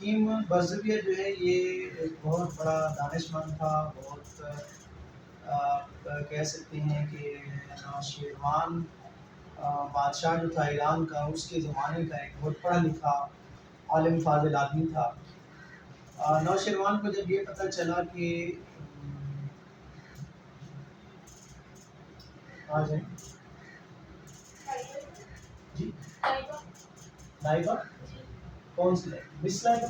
حکیم برزویہ جو ہے یہ ایک بہت بڑا دانش مند تھا، بہت کہہ سکتے ہیں کہ نوشیروان بادشاہ جو تھا ایران کا، اس کے زمانے کا ایک بہت پڑھا لکھا عالم فاضل آدمی تھا۔ نوشیروان کو جب یہ پتہ چلا کہ آ جائیں جی لائبہ کون سی لائبہ؟ مس لائبہ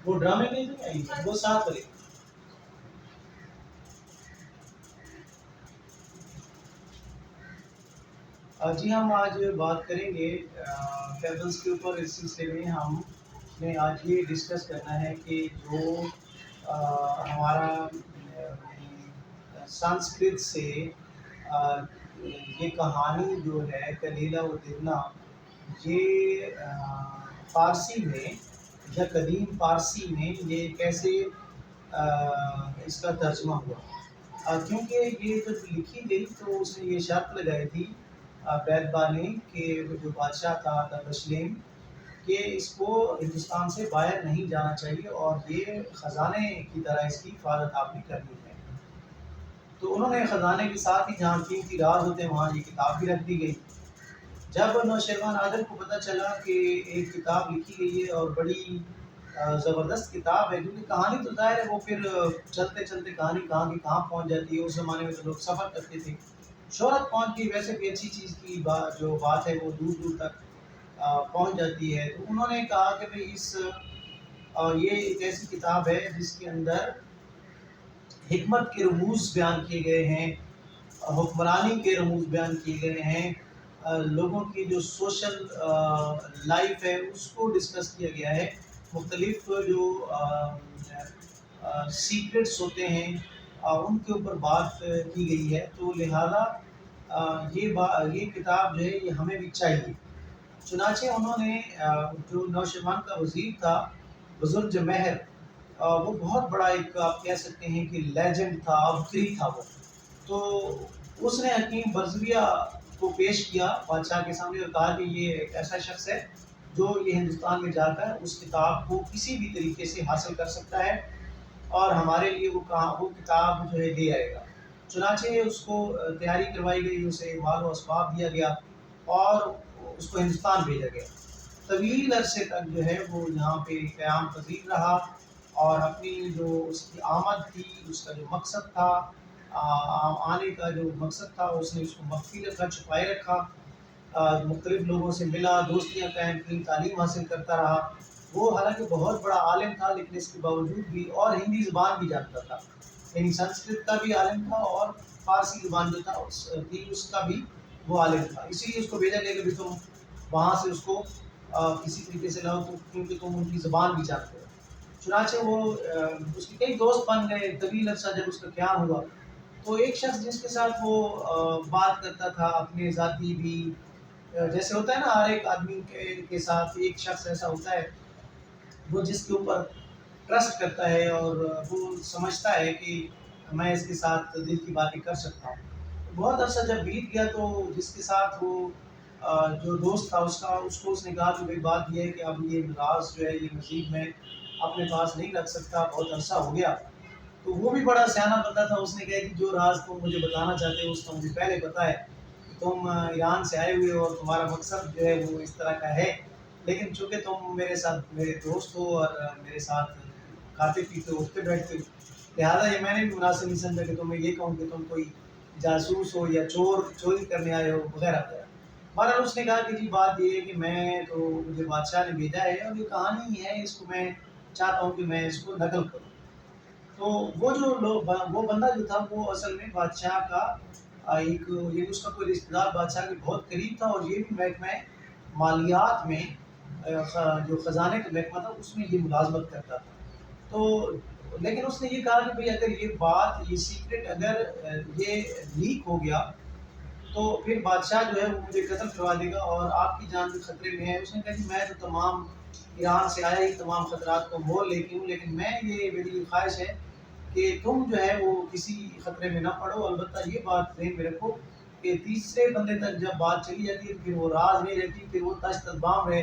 وہ ڈرامے نہیں تھے آئی وہ ساتھ والے۔ جی ہم آج بات کریں گے فیبلز کے اوپر۔ اس سلسلے میں ہم نے آج یہ ڈسکس کرنا ہے کہ جو ہمارا سنسکرت سے یہ کہانی جو ہے کلیلہ و دمنہ، یہ فارسی میں یا قدیم فارسی میں یہ کیسے اس کا ترجمہ ہوا؟ کیونکہ یہ جب لکھی گئی تو اس نے یہ شرط لگائی تھی بیدبا نے کہ جو بادشاہ تھا دبشلیم، کہ اس کو ہندوستان سے باہر نہیں جانا چاہیے اور یہ خزانے کی طرح اس کی حفاظت آپ نے کرنی ہے۔ تو انہوں نے خزانے کے ساتھ ہی جہاں قیمتی راز ہوتے ہیں وہاں یہ کتاب بھی رکھ دی گئی۔ جب نوشیروان عادل کو پتہ چلا کہ ایک کتاب لکھی گئی ہے اور بڑی زبردست کتاب ہے، کیونکہ کہانی تو ظاہر ہے وہ پھر چلتے چلتے کہانی کہاں کی کہاں پہنچ جاتی ہے۔ اس زمانے میں تو لوگ سفر کرتے تھے، شہرت پہنچ گئی، ویسے بھی اچھی چیز کی جو بات ہے وہ دور دور تک پہنچ جاتی ہے۔ تو انہوں نے کہا کہ بھئی یہ ایک ایسی کتاب ہے جس کے اندر حکمت کے رموز بیان کیے گئے ہیں، حکمرانی کے رموز بیان کیے گئے ہیں، لوگوں کی جو سوشل لائف ہے اس کو ڈسکس کیا گیا ہے، مختلف جو سیکرٹس ہوتے ہیں ان کے اوپر بات کی گئی ہے۔ تو لہذا یہ کتاب جو ہے یہ ہمیں بھی چاہیے۔ چنانچہ انہوں نے جو نوشیروان کا وزیر تھا بزرگ مہر، وہ بہت بڑا ایک آپ کہہ سکتے ہیں کہ لیجنڈ تھا، عبقری تھا وہ۔ تو اس نے حکیم برزویہ کو پیش کیا بادشاہ کے سامنے اور کہا کہ یہ ایک ایسا شخص ہے جو یہ ہندوستان میں جا کر اس کتاب کو کسی بھی طریقے سے حاصل کر سکتا ہے اور ہمارے لیے وہ کتاب جو ہے لے آئے گا۔ چنانچہ اس کو تیاری کروائی گئی، اسے مال و اسباب دیا گیا اور اس کو ہندوستان بھیجا گیا۔ طویل عرصے تک جو ہے وہ یہاں پہ قیام پذیر رہا اور اپنی جو اس کی آمد تھی، اس کا جو مقصد تھا، آنے کا جو مقصد تھا، اس نے اس کو مخفی رکھا، چھپائے رکھا، مختلف لوگوں سے ملا، دوستیاں قائم کی، تعلیم حاصل کرتا رہا۔ وہ حالانکہ بہت بڑا عالم تھا لیکن اس کے باوجود بھی، اور ہندی زبان بھی جانتا تھا، یعنی سنسکرت کا بھی عالم تھا اور فارسی زبان جو تھا اس کا بھی وہ عالم تھا۔ اسی لیے اس کو بھیجا گیا کہ تم وہاں سے اس کو کسی طریقے سے لاؤ کیونکہ تم ان کی زبان بھی جانتے ہو۔ چنانچہ وہ اس کے کئی دوست بن گئے۔ طویل عرصہ جب اس کا قیام ہوا تو ایک شخص جس کے ساتھ وہ بات کرتا تھا، اپنے ذاتی بھی، جیسے ہوتا ہے نا ہر ایک آدمی کے ساتھ ایک شخص ایسا ہوتا ہے وہ جس کے اوپر ٹرسٹ کرتا ہے اور وہ سمجھتا ہے کہ میں اس کے ساتھ دل کی باتیں کر سکتا ہوں۔ بہت عرصہ جب بیت گیا تو جس کے ساتھ وہ جو دوست تھا اس کو اس نے کہا کہ بھئی بات یہ ہے کہ اب یہ راز جو ہے یہ مزید میں اپنے پاس نہیں رکھ سکتا، بہت عرصہ ہو گیا۔ تو وہ بھی بڑا سیانہ بندہ تھا، اس نے کہا کہ جو راز تم مجھے بتانا چاہتے ہو اس کا مجھے پہلے پتہ ہے کہ تم ایران سے آئے ہوئے ہو اور تمہارا مقصد جو ہے وہ اس طرح کا ہے، لیکن چونکہ تم میرے دوست ہو اور میرے ساتھ کھاتے پیتے اٹھتے بیٹھتے ہو، لہٰذا یہ میں نے بھی مناسب نہیں سمجھا کہ تمہیں یہ کہوں کہ تم کوئی جاسوس ہو یا چوری کرنے آئے ہو وغیرہ وغیرہ۔ بہرحال اس نے کہا کہ جی بات یہ ہے کہ مجھے بادشاہ نے بھیجا ہے اور یہ کہانی ہے، اس کو میں چاہتا ہوں کہ میں اس کو نقل کروں۔ تو وہ بندہ جو تھا وہ اصل میں بادشاہ کا یہ اس کا کوئی رشتہ دار بادشاہ کے بہت قریب تھا اور یہ بھی محکمہ مالیات میں جو خزانے کا محکمہ تھا اس میں یہ ملازمت کرتا تھا۔ تو لیکن اس نے یہ کہا کہ بھئی اگر یہ سیکرٹ اگر یہ لیک ہو گیا تو پھر بادشاہ جو ہے وہ مجھے قتل کروا دے گا اور آپ کی جان بھی خطرے میں ہے۔ اس نے کہا کہ میں تو تمام ایران سے آیا ہی تمام خطرات کو مول لیتی ہوں، لیکن میری خواہش ہے کہ تم جو ہے وہ کسی خطرے میں نہ پڑو۔ البتہ یہ بات ذہن میں رکھو کہ تیسرے بندے تک جب بات چلی جاتی ہے پھر وہ راز نہیں رہتی، پھر وہ تش تدبام رہے